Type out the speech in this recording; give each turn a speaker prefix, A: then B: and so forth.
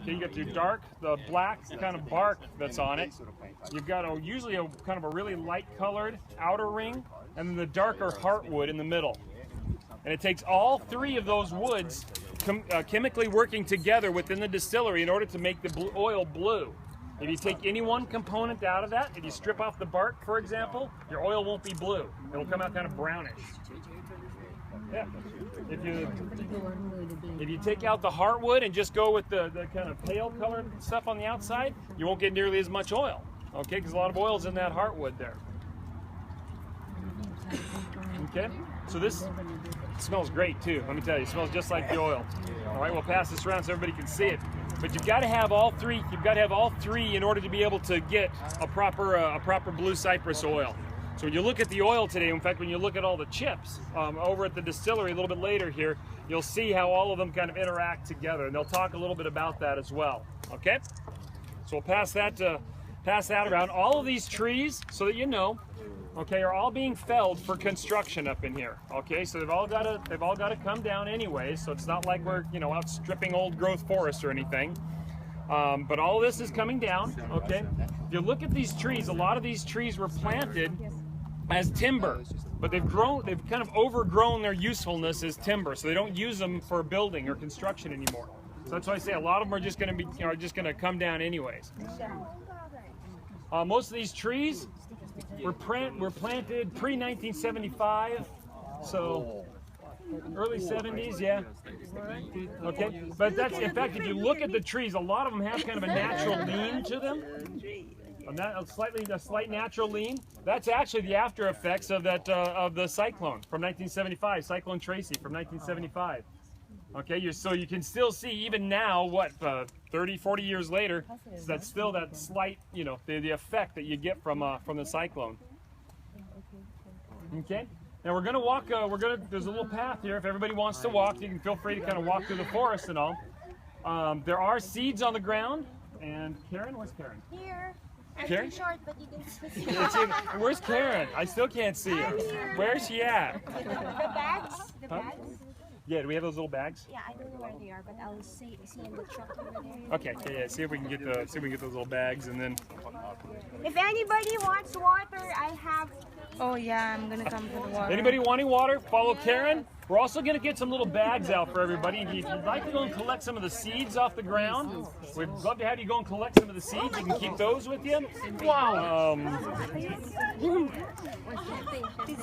A: Okay, you got your dark, the black kind of bark that's on it. You've got usually a kind of a really light colored outer ring, and then the darker heartwood in the middle. And it takes all three of those woods chemically working together within the distillery in order to make the oil blue. If you take any one component out of that, if you strip off the bark, for example, your oil won't be blue. It'll come out kind of brownish. Yeah. If you take out the heartwood and just go with the kind of pale colored stuff on the outside, you won't get nearly as much oil. Okay, because a lot of oil's in that heartwood there. Okay, so this smells great too. Let me tell you, it smells just like the oil. All right, we'll pass this around so everybody can see it. But you've got to have all three. You've got to have all three in order to be able to get a proper blue cypress oil. So when you look at the oil today, in fact, when you look at all the chips over at the distillery a little bit later here, you'll see how all of them kind of interact together, and they'll talk a little bit about that as well. Okay, so we'll pass that around. All of these trees, so that you know, okay, are all being felled for construction up in here. Okay, so they've all got to come down anyway. So it's not like we're out stripping old growth forests or anything. But all of this is coming down. Okay, if you look at these trees, a lot of these trees were planted as timber, but they've kind of overgrown their usefulness as timber, so they don't use them for building or construction anymore. So that's why I say a lot of them are just going to come down anyways. Most of these trees were planted pre-1975, so early 70s, yeah. Okay, but that's, in fact, if you look at the trees, a lot of them have kind of a natural lean to them. A slight natural lean. That's actually the after effects of the cyclone from 1975, Cyclone Tracy from 1975. Okay, so you can still see even now, what, 30, 40 years later, that's still that slight, the effect that you get from the cyclone. Okay, now we're gonna walk. There's a little path here. If everybody wants to walk, you can feel free to kind of walk through the forest and all. There are seeds on the ground. And Karen, where's Karen?
B: Here.
A: Karen?
B: I'm short, but you can see.
A: Where's Karen? I still can't see her. Where's she at?
B: The bags. The bags.
A: Yeah, do we have those little bags?
B: Yeah, I don't know where they are, but I'll see in the truck over there.
A: Okay, yeah. See if we can get those little bags, and then.
B: If anybody wants water, I have.
C: Oh yeah, I'm gonna come for the water.
A: Anybody wanting water? Follow Karen. We're also gonna get some little bags out for everybody. If you'd like to go and collect some of the seeds off the ground, we'd love to have you go and collect some of the seeds. You can keep those with you. Wow.